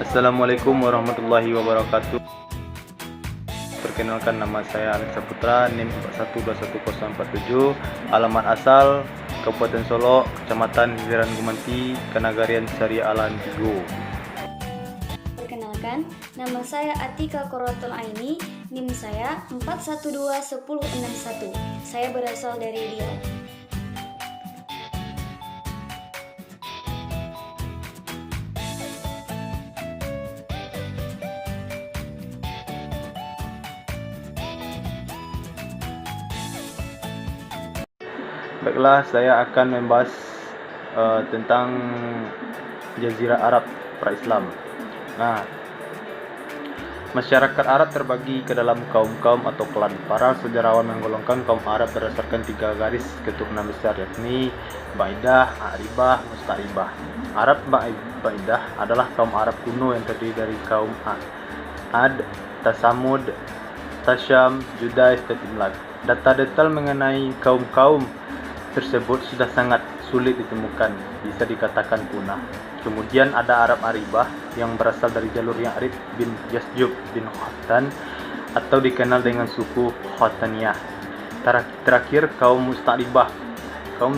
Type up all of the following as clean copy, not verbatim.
Assalamualaikum warahmatullahi wabarakatuh. Perkenalkan, nama saya Alex Saputra, NIM 412147, alamat asal Kabupaten Solo, Kecamatan Hiran Gumanti, Kanagarian Syariah Alan Tigo. Perkenalkan, nama saya Atika Qurratul Aini, NIM saya 4121061. Saya berasal dari Riau. Baiklah, saya akan membahas tentang Jazirah Arab pra-Islam. Nah, masyarakat Arab terbagi ke dalam kaum-kaum atau klan. Para sejarawan menggolongkan kaum Arab berdasarkan 3 garis keturunan besar, yakni Ba'idah, A'ribah, Musta'ribah. Arab Ba'idah adalah kaum Arab kuno yang terdiri dari kaum Ad, Tasamud, Tasham, Judais, dan Imlak. Data detail mengenai kaum-kaum tersebut sudah sangat sulit ditemukan, bisa dikatakan punah. Kemudian ada Arab Aribah yang berasal dari jalur Ya'rib bin Yasjub bin Khatan atau dikenal dengan suku Khataniyah. Terakhir kaum Musta'ribah, kaum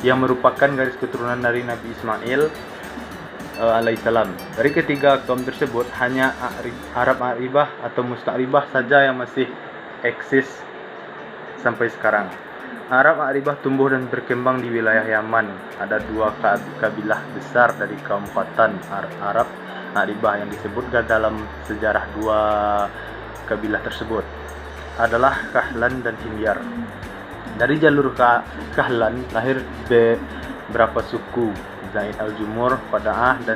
yang merupakan garis keturunan dari Nabi Ismail alaihissalam. Dari ketiga kaum tersebut, hanya Arab Aribah atau Musta'ribah saja yang masih eksis sampai sekarang. Arab Aribah tumbuh dan berkembang di wilayah Yaman. Ada 2 kabilah besar dari kaum Khatan Arab Aribah yang disebutkan dalam sejarah 2 kabilah tersebut adalah Kahlan dan Himyar. Dari jalur Kahlan lahir beberapa suku, Zaid al-Jumur, Fada'ah, dan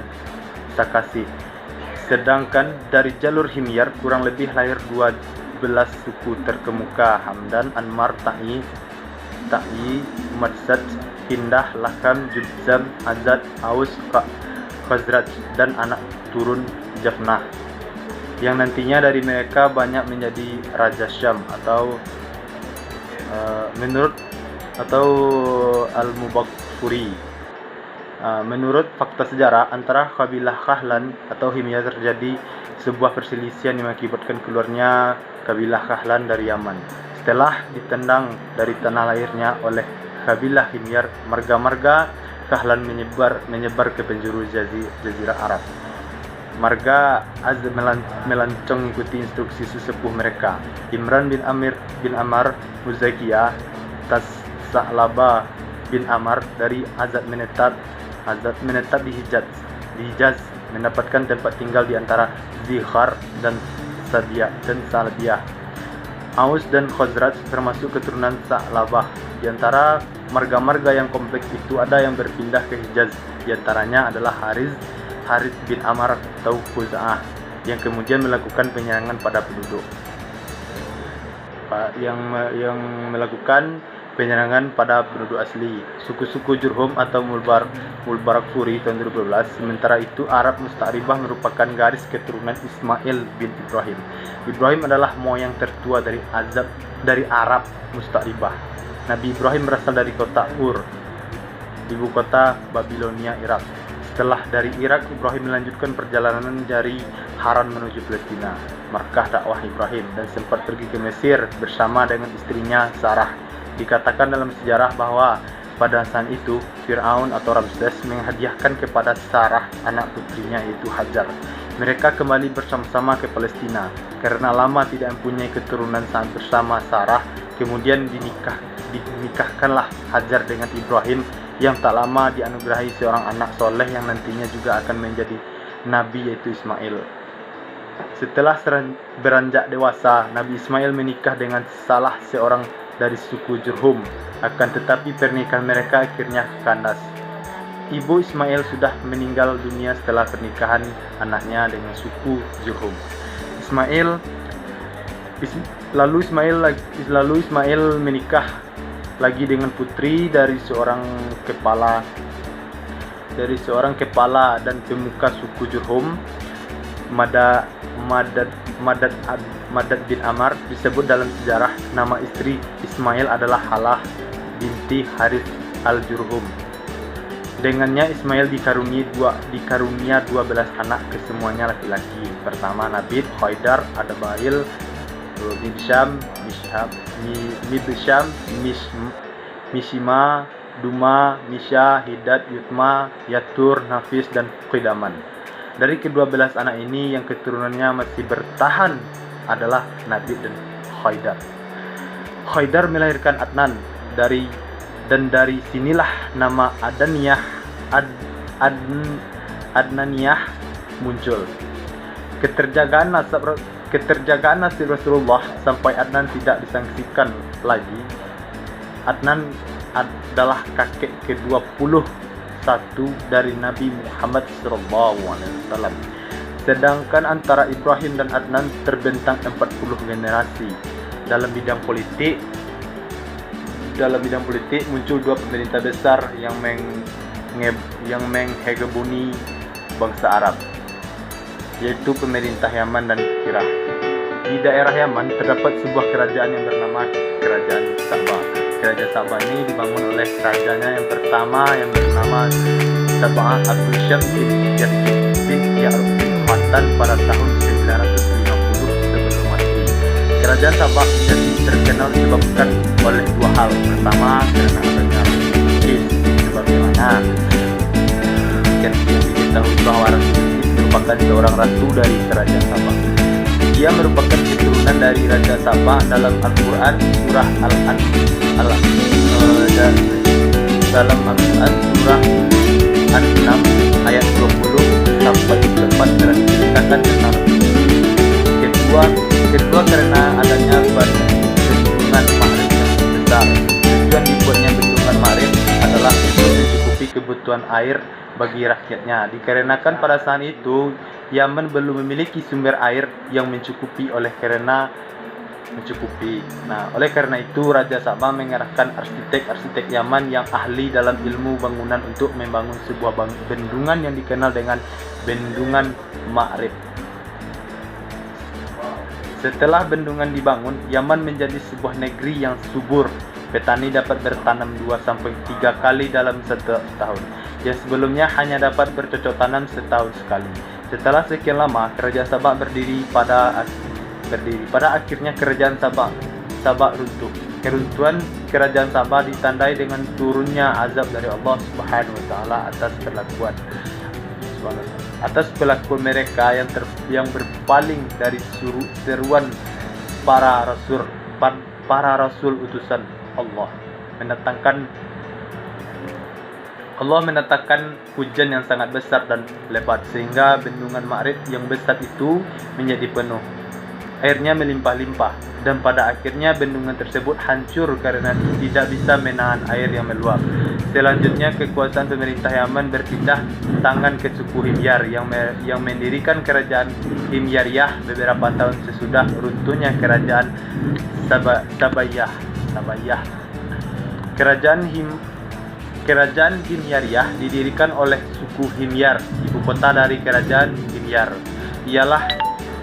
Sakasi. Sedangkan dari jalur Himyar kurang lebih lahir 12 suku terkemuka, Hamdan, Anmar, Ta'i, Madsad, Hindah, Lakam, Judzam, Azad, Aus, Khazraj, dan anak turun Jafnah, yang nantinya dari mereka banyak menjadi Raja Syam menurut Al-Mubaghfuri. Menurut fakta sejarah, antara kabilah Kahlan atau Himyar terjadi sebuah perselisihan yang mengakibatkan keluarnya kabilah Kahlan dari Yaman. Setelah ditendang dari tanah lahirnya oleh kabilah Himyar, marga-marga Kahlan menyebar ke penjuru Jazirah Arab. Marga melancong mengikuti instruksi sesepuh mereka, Imran bin Amir bin Ammar Muzakiyah, Sa'labah bin Ammar dari Azad menetap di Hijaz, mendapatkan tempat tinggal di antara Zikhar dan Salabiyah. Aus dan Khazraj termasuk keturunan Sa'labah. Di antara marga-marga yang kompleks itu ada yang berpindah ke Hijaz. Di antaranya adalah Harith bin Ammar atau Khuza'ah, yang kemudian melakukan penyerangan pada penduduk. Yang melakukan penyerangan pada penduduk asli, suku-suku Jurhum atau Mulbarakfuri tahun 2012. Sementara itu, Arab Musta'ribah merupakan garis keturunan Ismail bin Ibrahim. Ibrahim adalah moyang tertua dari Arab Musta'ribah. Nabi Ibrahim berasal dari kota Ur, ibu kota Babilonia, Irak. Setelah dari Irak, Ibrahim melanjutkan perjalanan dari Haran menuju Palestina, markah dakwah Ibrahim, dan sempat pergi ke Mesir bersama dengan istrinya Sarah. Dikatakan dalam sejarah bahwa pada saat itu Fir'aun atau Ramses menghadiahkan kepada Sarah anak putrinya, yaitu Hajar. Mereka kembali bersama-sama ke Palestina karena lama tidak mempunyai keturunan saat bersama Sarah. Kemudian dinikahkanlah Hajar dengan Ibrahim, yang tak lama dianugerahi seorang anak soleh yang nantinya juga akan menjadi nabi, yaitu Ismail. Setelah beranjak dewasa, Nabi Ismail menikah dengan salah seorang dari suku Jurhum, akan tetapi pernikahan mereka akhirnya kandas. Ibu Ismail sudah meninggal dunia setelah pernikahan anaknya dengan suku Jurhum. Lalu Ismail menikah lagi dengan putri dari seorang kepala dan pemuka suku Jurhum, Madad bin Ammar. Disebut dalam sejarah nama istri Ismail adalah Halah binti Harith al-Jurhum. Dengannya Ismail dikarunia 12 anak, kesemuanya laki-laki. Pertama Nabil, Haidar, Adabail, Mibsham, Mishima, Duma, Misha, Hidat, Yutma, Yatur, Nafis, dan Qidaman. Dari ke-12 anak ini yang keturunannya masih bertahan adalah Nabil dan Haidar. Haidar melahirkan Adnan dari sinilah nama Adnaniyah muncul. Keterjagaan nasib Rasulullah sampai Adnan tidak disangsikan lagi. Adnan adalah kakek ke-21 dari Nabi Muhammad SAW. Sedangkan antara Ibrahim dan Adnan terbentang 40 generasi. Dalam bidang politik muncul dua pemerintah besar yang menghegemoni bangsa Arab, yaitu pemerintah Yaman dan Iraq. Di daerah Yaman terdapat sebuah kerajaan yang bernama Kerajaan Sabah. Kerajaan Sabah ini dibangun oleh rajanya yang pertama yang bernama Sabah Abdul Syams bin Ya'rub bin Khattan pada tahun 950 sebelum Masehi. Kerajaan Sabah menjadi terkenal disebabkan oleh dua hal. Pertama, karena adanya Bilqis. Sebagaimana yang diketahui bahwa Ratu Bilqis merupakan seorang ratu dari Kerajaan Sabah. Dia merupakan keturunan dari Raja Sabah. Dalam Al-Quran surah dalam Al-Quran surah An-6 ayat 20 sampai 4 terceritakan tentang kedua karena adanya bendungan Ma'rib yang besar. Tujuan dibuatnya bendungan Ma'rib adalah untuk mencukupi kebutuhan air bagi rakyatnya. Dikarenakan pada saat itu Yaman belum memiliki sumber air yang mencukupi. Oleh karena itu Raja Sabah mengerahkan arsitek Yaman yang ahli dalam ilmu bangunan untuk membangun sebuah bendungan yang dikenal dengan Bendungan Ma'rib. Setelah bendungan dibangun, Yaman menjadi sebuah negeri yang subur. Petani dapat bertanam 2-3 kali dalam setahun, yang sebelumnya hanya dapat bercocok tanam setahun sekali. Setelah sekian lama, Kerajaan Sabah berdiri. Pada akhirnya Kerajaan Sabah runtuh. Keruntuhan Kerajaan Sabah ditandai dengan turunnya azab dari Allah Subhanahu wa taala atas pelakuan mereka yang berpaling dari seruan para rasul utusan Allah. Mendatangkan hujan yang sangat besar dan lebat sehingga bendungan Ma'rib yang besar itu menjadi penuh. Airnya melimpah-limpah dan pada akhirnya bendungan tersebut hancur karena tidak bisa menahan air yang meluap. Selanjutnya kekuasaan pemerintah Yaman berpindah tangan ke suku Himyar yang mendirikan kerajaan Himyariyah beberapa tahun sesudah runtuhnya kerajaan Sabayyah. Kerajaan Himyariyah didirikan oleh suku Himyar. Ibu kota dari kerajaan Himyar ialah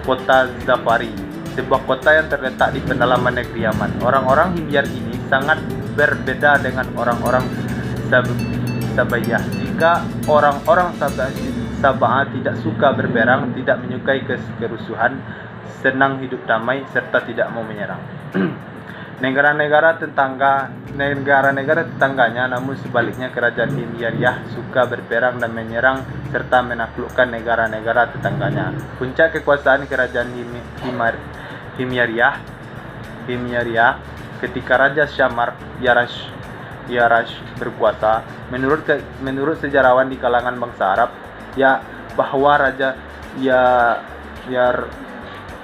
kota Zafari, sebuah kota yang terletak di pedalaman negeri Yaman. Orang-orang Himyar ini sangat berbeda dengan orang-orang Sabayyah. Jika orang-orang Sabah tidak suka berperang, tidak menyukai kerusuhan, senang hidup damai, serta tidak mau menyerang negara-negara tetangganya. Namun sebaliknya kerajaan Himyariyah suka berperang dan menyerang serta menaklukkan negara-negara tetangganya. Puncak kekuasaan kerajaan Himyariyah ketika Raja Syamar Yarash berkuasa. Menurut sejarawan di kalangan bangsa Arab bahwa Raja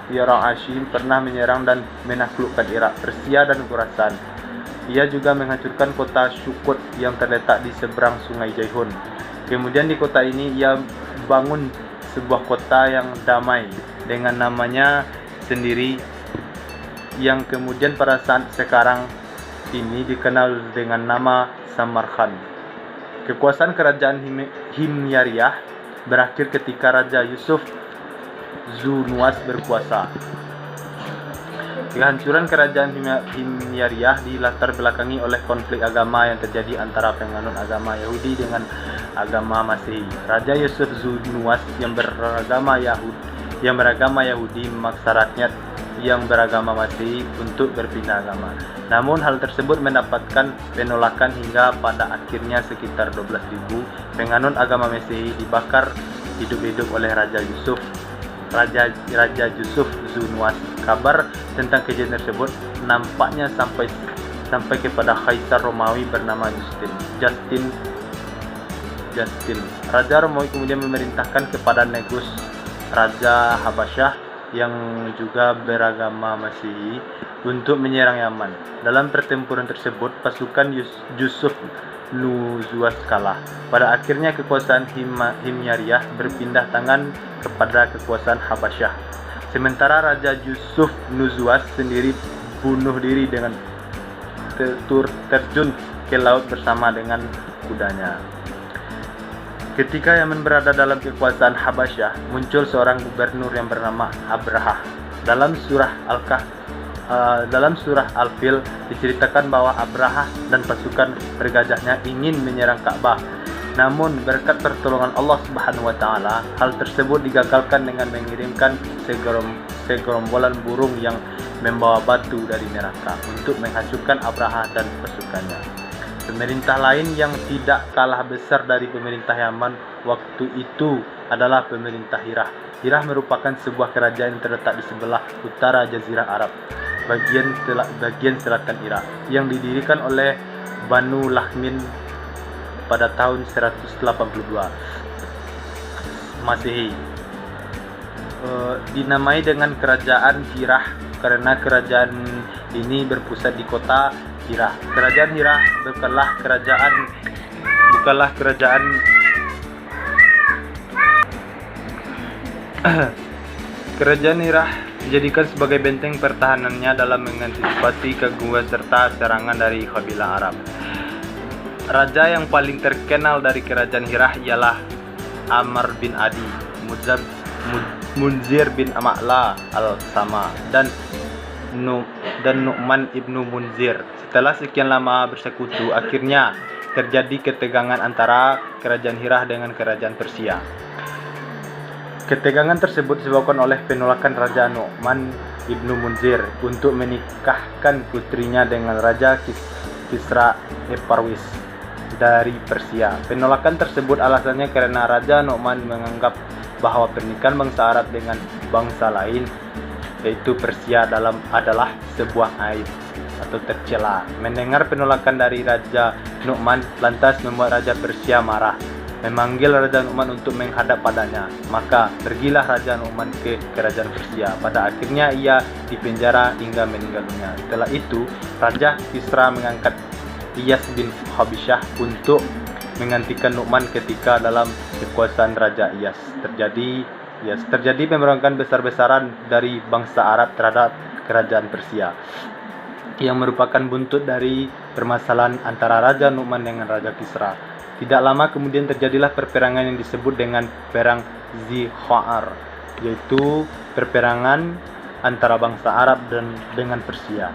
Yarashim pernah menyerang dan menaklukkan Irak, Persia, dan Khurasan. Ia juga menghancurkan kota Shukut yang terletak di seberang sungai Jaihun. Kemudian di kota ini ia bangun sebuah kota yang damai dengan namanya sendiri, yang kemudian pada saat sekarang ini dikenal dengan nama Samarkand. Kekuasaan kerajaan Himyariyah berakhir ketika Raja Yusuf Zunuwas berkuasa. Kehancuran kerajaan Himyariyah dilatar belakangi oleh konflik agama yang terjadi antara penganut agama Yahudi dengan agama Masehi. Raja Yusuf Zunuwas yang beragama Yahudi memaksa rakyat yang beragama Masehi untuk berpindah agama. Namun hal tersebut mendapatkan penolakan hingga pada akhirnya sekitar 12.000 penganut agama Masehi dibakar hidup-hidup oleh Raja Yusuf Zunuwas. Kabar tentang kejadian tersebut nampaknya sampai kepada Kaisar Romawi bernama Justin. Raja Romawi kemudian memerintahkan kepada Negus, Raja Habasyah yang juga beragama Masehi, untuk menyerang Yaman. Dalam pertempuran tersebut, pasukan Yusuf Nuzuwas kalah. Pada akhirnya kekuasaan Himyariyah berpindah tangan kepada kekuasaan Habasyah. Sementara Raja Yusuf Nuzuwas sendiri bunuh diri dengan terjun ke laut bersama dengan kudanya. Ketika Yaman berada dalam kekuasaan Habasyah, muncul seorang gubernur yang bernama Abrahah. Dalam surah Al-Fil diceritakan bahwa Abrahah dan pasukan bergajahnya ingin menyerang Ka'bah. Namun berkat pertolongan Allah Subhanahu wa taala, hal tersebut digagalkan dengan mengirimkan segerombolan burung yang membawa batu dari neraka untuk menghancurkan Abrahah dan pasukannya. Pemerintah lain yang tidak kalah besar dari pemerintah Yaman waktu itu adalah pemerintah Hirah. Hirah merupakan sebuah kerajaan yang terletak di sebelah utara Jazirah Arab, bagian selatan Irak, yang didirikan oleh Banu Lahmin pada tahun 182 Masehi. Dinamai dengan Kerajaan Hirah karena kerajaan ini berpusat di kota Hirah. Kerajaan Hirah bukanlah kerajaan Kerajaan Hirah dijadikan sebagai benteng pertahanannya dalam mengantisipasi keguguran serta serangan dari kabilah Arab. Raja yang paling terkenal dari kerajaan Hirah ialah Amr bin Adi, Munzir bin Ama'la al-Sama, dan Nu'man ibnu Munzir. Setelah sekian lama bersekutu, akhirnya terjadi ketegangan antara kerajaan Hirah dengan kerajaan Persia. Ketegangan tersebut disebabkan oleh penolakan Raja Nu'man ibnu Munzir untuk menikahkan putrinya dengan Raja Kisra Parwis dari Persia. Penolakan tersebut alasannya karena Raja Nu'man menganggap bahwa pernikahan bangsa Arab dengan bangsa lain, yaitu Persia, adalah sebuah aib atau tercela. Mendengar penolakan dari Raja Nu'man lantas membuat Raja Persia marah, memanggil Raja Nu'man untuk menghadap padanya. Maka pergilah Raja Nu'man ke kerajaan Persia. Pada akhirnya ia dipenjara hingga meninggal dunia. Setelah itu Raja Kisra mengangkat Iyas bin Habisyah untuk menggantikan Nu'man ketika dalam kekuasaan Raja Iyas terjadi pemberontakan besar-besaran dari bangsa Arab terhadap kerajaan Persia, yang merupakan buntut dari permasalahan antara Raja Nu'man dengan Raja Kisra. Tidak lama kemudian terjadilah perperangan yang disebut dengan Perang Zihar, yaitu perperangan antara bangsa Arab dengan Persia.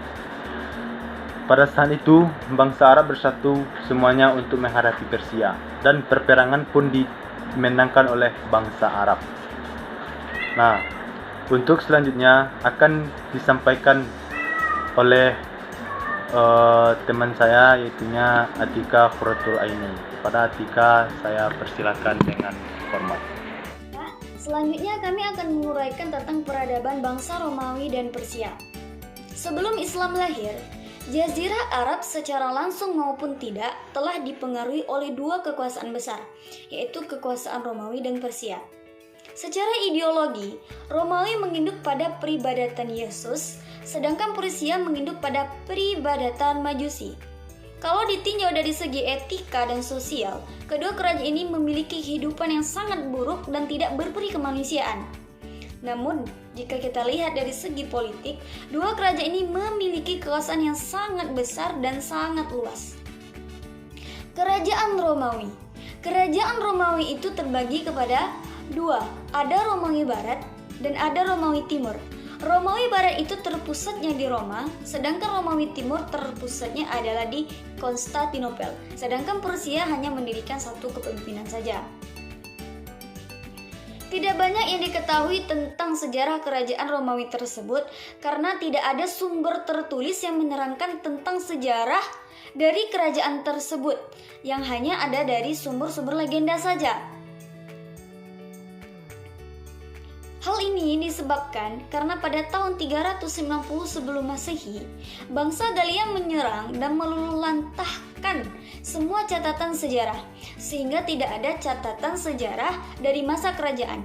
Pada saat itu, bangsa Arab bersatu semuanya untuk menghadapi Persia, dan perperangan pun dimenangkan oleh bangsa Arab. Nah, untuk selanjutnya akan disampaikan oleh teman saya, yaitunya Atika Qurratul Aini. Pada Atika saya persilakan dengan hormat. Selanjutnya kami akan menguraikan tentang peradaban bangsa Romawi dan Persia. Sebelum Islam lahir, Jazirah Arab secara langsung maupun tidak telah dipengaruhi oleh dua kekuasaan besar, yaitu kekuasaan Romawi dan Persia. Secara ideologi, Romawi menginduk pada peribadatan Yesus, sedangkan Persia menginduk pada peribadatan Majusi. Kalau ditinjau dari segi etika dan sosial, kedua kerajaan ini memiliki kehidupan yang sangat buruk dan tidak berperi kemanusiaan. Namun, jika kita lihat dari segi politik, dua kerajaan ini memiliki kekuasaan yang sangat besar dan sangat luas. Kerajaan Romawi. Kerajaan Romawi itu terbagi kepada dua, ada Romawi Barat dan ada Romawi Timur. Romawi Barat itu terpusatnya di Roma, sedangkan Romawi Timur terpusatnya adalah di Konstantinopel. Sedangkan Persia hanya mendirikan satu kepemimpinan saja. Tidak banyak yang diketahui tentang sejarah kerajaan Romawi tersebut karena tidak ada sumber tertulis yang menerangkan tentang sejarah dari kerajaan tersebut, yang hanya ada dari sumber-sumber legenda saja. Hal ini disebabkan karena pada tahun 390 sebelum Masehi, bangsa Galia menyerang dan meluluhlantahkan semua catatan sejarah, sehingga tidak ada catatan sejarah dari masa kerajaan.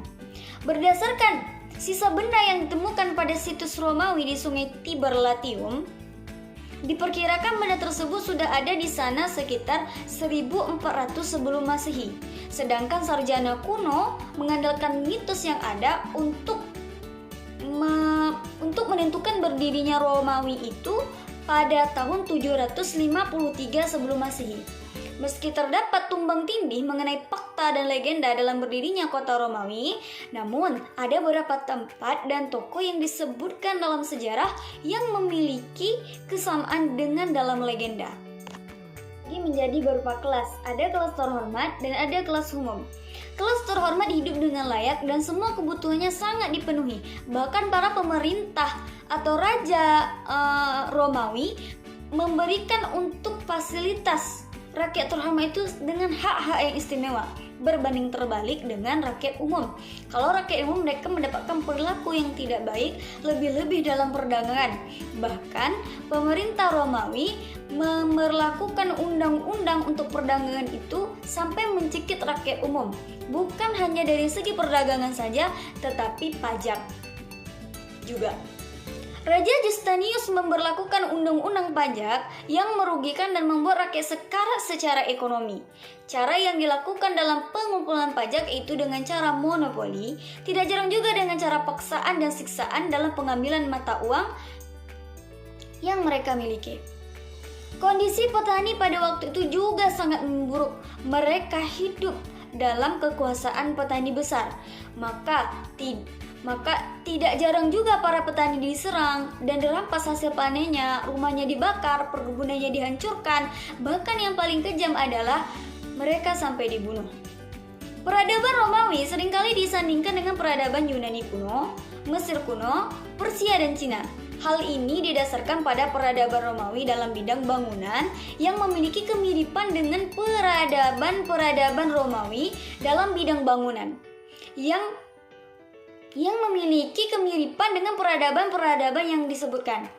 Berdasarkan sisa benda yang ditemukan pada situs Romawi di Sungai Tiber Latium, diperkirakan benda tersebut sudah ada di sana sekitar 1400 sebelum Masehi. Sedangkan sarjana kuno mengandalkan mitos yang ada untuk menentukan berdirinya Romawi itu pada tahun 753 sebelum Masehi. Meski terdapat tumbang tindih mengenai fakta dan legenda dalam berdirinya kota Romawi, namun ada beberapa tempat dan tokoh yang disebutkan dalam sejarah yang memiliki kesamaan dengan dalam legenda. Ini menjadi beberapa kelas, ada kelas terhormat dan ada kelas umum. Kelas terhormat hidup dengan layak dan semua kebutuhannya sangat dipenuhi. Bahkan para pemerintah atau raja Romawi memberikan untuk fasilitas rakyat terhormat itu dengan hak-hak yang istimewa, berbanding terbalik dengan rakyat umum. Kalau rakyat umum, mereka mendapatkan perilaku yang tidak baik, lebih-lebih dalam perdagangan. Bahkan pemerintah Romawi memberlakukan undang-undang untuk perdagangan itu sampai mencekik rakyat umum, bukan hanya dari segi perdagangan saja, tetapi pajak juga. Raja Justinius memberlakukan undang-undang pajak yang merugikan dan membuat rakyat sekarat secara ekonomi. Cara yang dilakukan dalam pengumpulan pajak itu dengan cara monopoli, tidak jarang juga dengan cara paksaan dan siksaan dalam pengambilan mata uang yang mereka miliki. Kondisi petani pada waktu itu juga sangat memburuk. Mereka hidup dalam kekuasaan petani besar. Maka tidak jarang juga para petani diserang dan dirampas hasil panennya, rumahnya dibakar, perkebunannya dihancurkan. Bahkan yang paling kejam adalah mereka sampai dibunuh. Peradaban Romawi seringkali disandingkan dengan peradaban Yunani kuno, Mesir kuno, Persia dan Cina. Hal ini didasarkan pada peradaban Romawi dalam bidang bangunan yang memiliki kemiripan dengan peradaban Romawi dalam bidang bangunan yang memiliki kemiripan dengan peradaban yang disebutkan.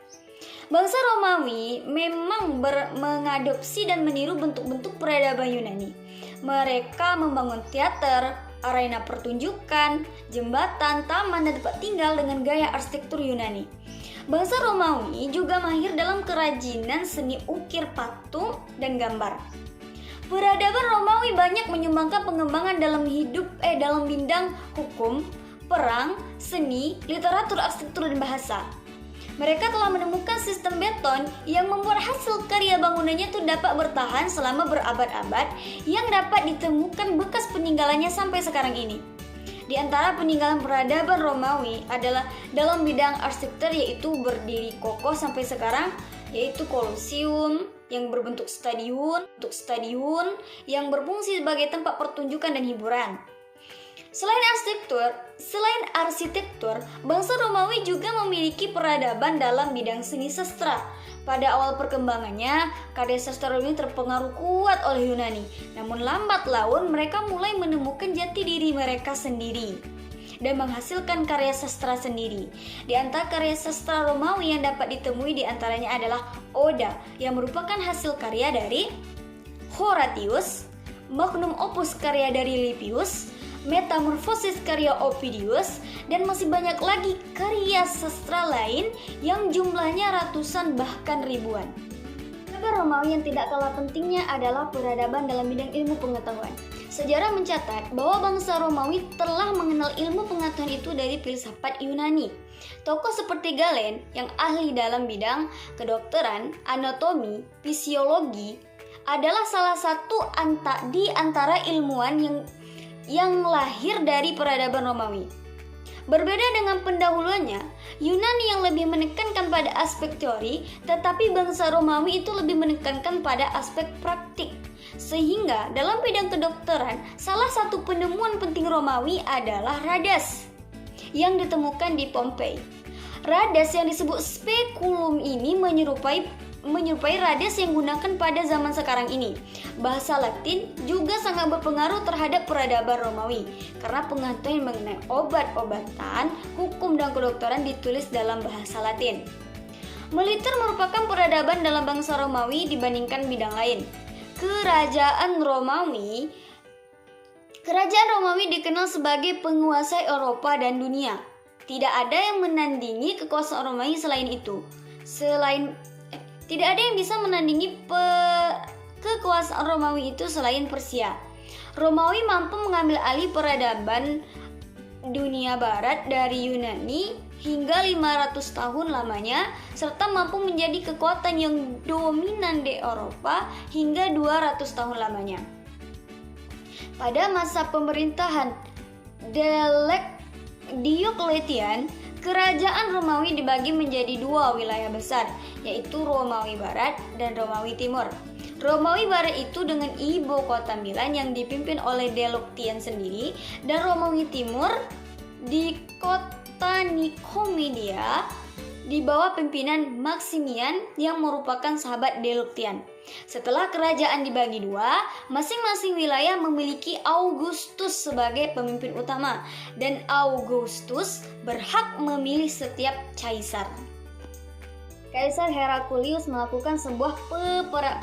Bangsa Romawi memang mengadopsi dan meniru bentuk-bentuk peradaban Yunani. Mereka membangun teater, arena pertunjukan, jembatan, taman, dan tempat tinggal dengan gaya arsitektur Yunani. Bangsa Romawi juga mahir dalam kerajinan seni ukir patung dan gambar. Peradaban Romawi banyak menyumbangkan pengembangan dalam bidang hukum, perang, seni, literatur, arsitektur, dan bahasa. Mereka telah menemukan sistem beton yang membuat hasil karya bangunannya itu dapat bertahan selama berabad-abad, yang dapat ditemukan bekas peninggalannya sampai sekarang ini. Di antara peninggalan peradaban Romawi adalah dalam bidang arsitektur, yaitu berdiri kokoh sampai sekarang, yaitu Kolosium yang berbentuk stadion yang berfungsi sebagai tempat pertunjukan dan hiburan. Selain arsitektur, bangsa Romawi juga memiliki peradaban dalam bidang seni sastra. Pada awal perkembangannya, karya sastra Romawi terpengaruh kuat oleh Yunani. Namun lambat laun mereka mulai menemukan jati diri mereka sendiri dan menghasilkan karya sastra sendiri. Di antara karya sastra Romawi yang dapat ditemui di antaranya adalah Oda, yang merupakan hasil karya dari Horatius, Magnum Opus karya dari Livius, Metamorfosis karya Ovidius, dan masih banyak lagi karya sastra lain yang jumlahnya ratusan bahkan ribuan. Peradaban Romawi yang tidak kalah pentingnya adalah peradaban dalam bidang ilmu pengetahuan. Sejarah mencatat bahwa bangsa Romawi telah mengenal ilmu pengetahuan itu dari filsafat Yunani. Tokoh seperti Galen yang ahli dalam bidang kedokteran, anatomi, fisiologi adalah salah satu di antara ilmuwan yang lahir dari peradaban Romawi. Berbeda dengan pendahulunya, Yunani yang lebih menekankan pada aspek teori, tetapi bangsa Romawi itu lebih menekankan pada aspek praktik. Sehingga dalam bidang kedokteran, salah satu penemuan penting Romawi adalah radas yang ditemukan di Pompei. Radas yang disebut speculum ini menyerupai radas yang digunakan pada zaman sekarang ini. Bahasa Latin juga sangat berpengaruh terhadap peradaban Romawi karena pengetahuan mengenai obat-obatan, hukum dan kedokteran ditulis dalam bahasa Latin. Militer merupakan peradaban dalam bangsa Romawi dibandingkan bidang lain. Kerajaan Romawi dikenal sebagai penguasa Eropa dan dunia. Tidak ada yang menandingi kekuasaan Romawi selain itu. Tidak ada yang bisa menandingi kekuasaan Romawi itu selain Persia. Romawi mampu mengambil alih peradaban dunia barat dari Yunani hingga 500 tahun lamanya, serta mampu menjadi kekuatan yang dominan di Eropa hingga 200 tahun lamanya. Pada masa pemerintahan Diocletian, kerajaan Romawi dibagi menjadi dua wilayah besar, yaitu Romawi Barat dan Romawi Timur. Romawi Barat itu dengan ibu kota Milan yang dipimpin oleh Diocletian sendiri, dan Romawi Timur di kota Nikomedia di bawah pimpinan Maximian yang merupakan sahabat Diocletian. Setelah kerajaan dibagi dua, masing-masing wilayah memiliki Augustus sebagai pemimpin utama, dan Augustus berhak memilih setiap kaisar. Kaisar Heraklius melakukan sebuah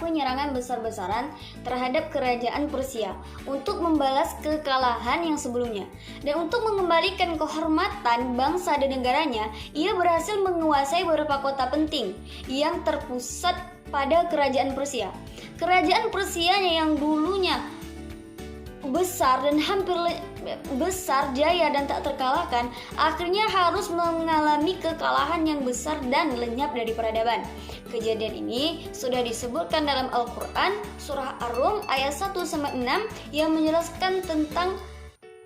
penyerangan besar-besaran terhadap kerajaan Persia untuk membalas kekalahan yang sebelumnya. Dan untuk mengembalikan kehormatan bangsa dan negaranya, ia berhasil menguasai beberapa kota penting yang terpusat pada kerajaan Persia. Kerajaan Persia yang dulunya besar dan hampir besar, jaya dan tak terkalahkan, akhirnya harus mengalami kekalahan yang besar dan lenyap dari peradaban. Kejadian ini sudah disebutkan dalam Al-Quran surah Ar-Rum ayat 1-6 yang menjelaskan tentang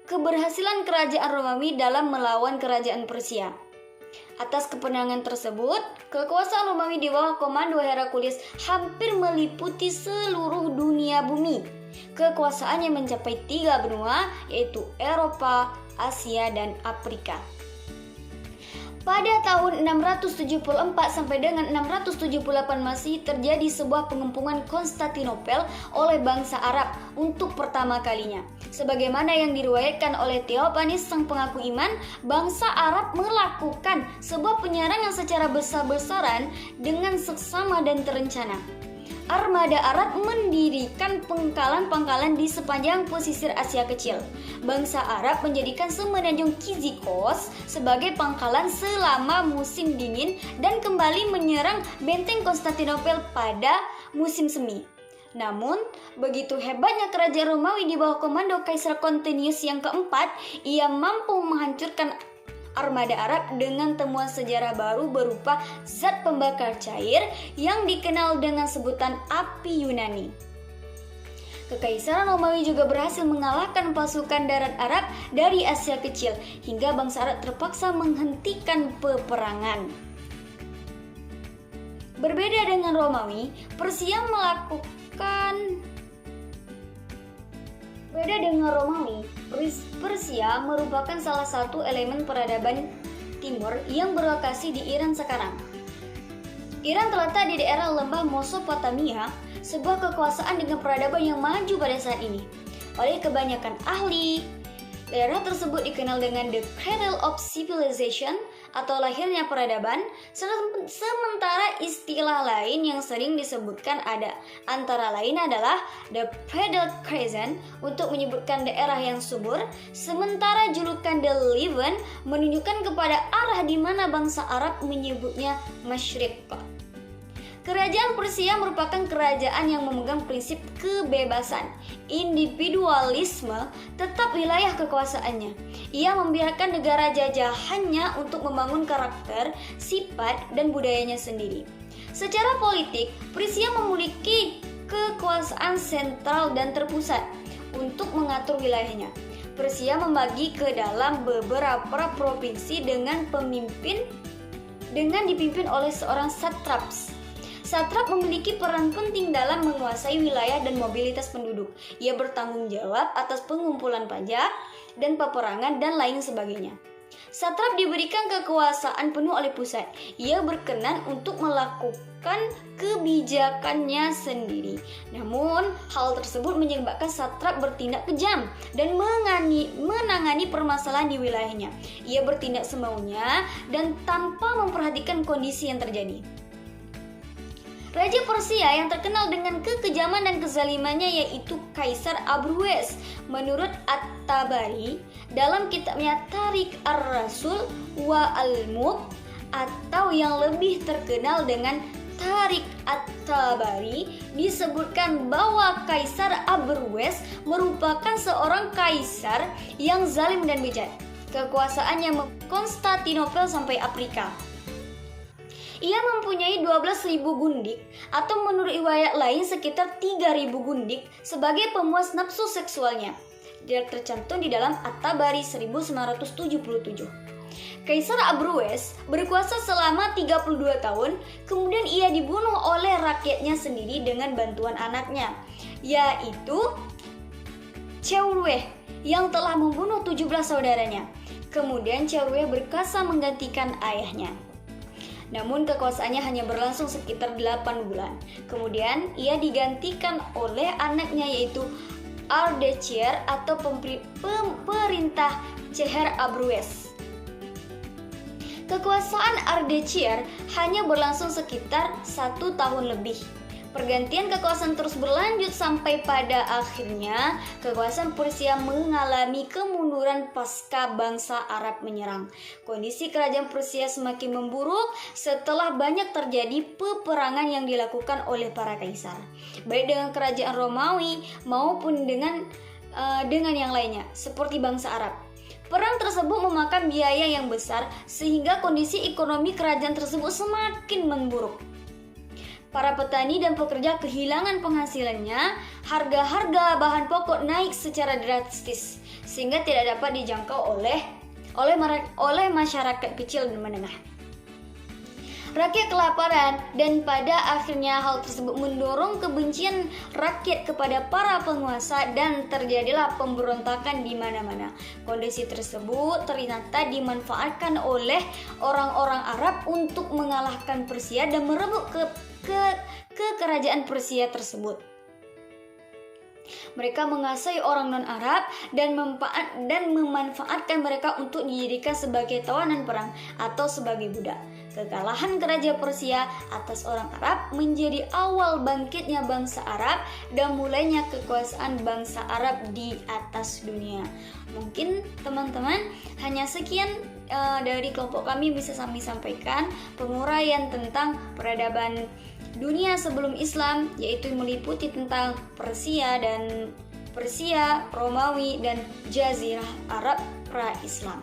keberhasilan kerajaan Romawi dalam melawan kerajaan Persia. Atas kemenangan tersebut, kekuasaan Romawi di bawah komando Heraklius hampir meliputi seluruh dunia bumi. Kekuasaannya mencapai 3 benua, yaitu Eropa, Asia, dan Afrika. Pada tahun 674 sampai dengan 678 Masehi terjadi sebuah pengepungan Konstantinopel oleh bangsa Arab untuk pertama kalinya. Sebagaimana yang diriwayatkan oleh Theophanes sang pengaku iman, bangsa Arab melakukan sebuah penyerangan secara besar-besaran dengan seksama dan terencana. Armada Arab mendirikan pangkalan-pangkalan di sepanjang pesisir Asia Kecil. Bangsa Arab menjadikan semenanjung Kizikos sebagai pangkalan selama musim dingin dan kembali menyerang benteng Konstantinopel pada musim semi. Namun, begitu hebatnya kerajaan Romawi di bawah komando Kaisar Kontinius yang keempat, ia mampu menghancurkan armada Arab dengan temuan sejarah baru berupa zat pembakar cair yang dikenal dengan sebutan api Yunani. Kekaisaran Romawi juga berhasil mengalahkan pasukan darat Arab dari Asia Kecil hingga bangsa Arab terpaksa menghentikan peperangan. Berbeda dengan Romawi, Persia merupakan salah satu elemen peradaban timur yang berlokasi di Iran sekarang. Iran terletak di daerah lembah Mesopotamia, sebuah kekuasaan dengan peradaban yang maju pada saat ini. Oleh kebanyakan ahli, daerah tersebut dikenal dengan The Cradle of Civilization atau lahirnya peradaban, sementara istilah lain yang sering disebutkan antara lain adalah The Fertile Crescent untuk menyebutkan daerah yang subur, sementara julukan The Levant menunjukkan kepada arah di mana bangsa Arab menyebutnya Masyriq. Kerajaan Persia merupakan kerajaan yang memegang prinsip kebebasan, individualisme tetap wilayah kekuasaannya. Ia membiarkan negara jajahannya untuk membangun karakter, sifat, dan budayanya sendiri. Secara politik, Persia memiliki kekuasaan sentral dan terpusat untuk mengatur wilayahnya. Persia membagi ke dalam beberapa provinsi dengan dipimpin oleh seorang satraps. Satrap memiliki peran penting dalam menguasai wilayah dan mobilitas penduduk. Ia bertanggung jawab atas pengumpulan pajak dan peperangan dan lain sebagainya. Satrap diberikan kekuasaan penuh oleh pusat. Ia berkenan untuk melakukan kebijakannya sendiri. Namun, hal tersebut menyebabkan satrap bertindak kejam dan menangani permasalahan di wilayahnya. Ia bertindak semaunya dan tanpa memperhatikan kondisi yang terjadi. Raja Persia yang terkenal dengan kekejaman dan kezalimannya yaitu Kaisar Abruzes. Menurut At-Tabari dalam kitabnya Tarikh ar-Rasul wa al-Mulk, atau yang lebih terkenal dengan Tarikh At-Tabari, disebutkan bahwa Kaisar Abruzes merupakan seorang kaisar yang zalim dan bejat. Kekuasaannya Konstantinopel sampai Afrika. Ia mempunyai 12.000 gundik atau menurut riwayat lain sekitar 3.000 gundik sebagai pemuas nafsu seksualnya. Dia tercantum di dalam At-Tabari 1977. Kaisar Abruzes berkuasa selama 32 tahun, kemudian ia dibunuh oleh rakyatnya sendiri dengan bantuan anaknya, yaitu Chewreh yang telah membunuh 17 saudaranya. Kemudian Chewreh berkuasa menggantikan ayahnya. Namun kekuasaannya hanya berlangsung sekitar 8 bulan. Kemudian ia digantikan oleh anaknya yaitu Ardechier atau pemerintah Ceher Abruzes. Kekuasaan Ardechier hanya berlangsung sekitar 1 tahun lebih. Pergantian kekuasaan terus berlanjut sampai pada akhirnya kekuasaan Persia mengalami kemunduran pasca bangsa Arab menyerang. Kondisi kerajaan Persia semakin memburuk setelah banyak terjadi peperangan yang dilakukan oleh para kaisar, baik dengan kerajaan Romawi maupun dengan yang lainnya seperti bangsa Arab. Perang tersebut memakan biaya yang besar sehingga kondisi ekonomi kerajaan tersebut semakin memburuk. Para petani dan pekerja kehilangan penghasilannya, harga-harga bahan pokok naik secara drastis sehingga tidak dapat dijangkau oleh masyarakat kecil dan menengah. Rakyat kelaparan dan pada akhirnya hal tersebut mendorong kebencian rakyat kepada para penguasa dan terjadilah pemberontakan di mana-mana. Kondisi tersebut ternyata dimanfaatkan oleh orang-orang Arab untuk mengalahkan Persia dan merebut ke kerajaan Persia tersebut. Mereka menguasai orang non-Arab dan memanfaatkan mereka untuk dijadikan sebagai tawanan perang atau sebagai budak. Kekalahan kerajaan Persia atas orang Arab menjadi awal bangkitnya bangsa Arab dan mulainya kekuasaan bangsa Arab di atas dunia. Mungkin teman-teman hanya sekian dari kelompok kami bisa kami sampaikan penguraian tentang peradaban dunia sebelum Islam, yaitu meliputi tentang Persia, Romawi, dan Jazirah Arab pra-Islam.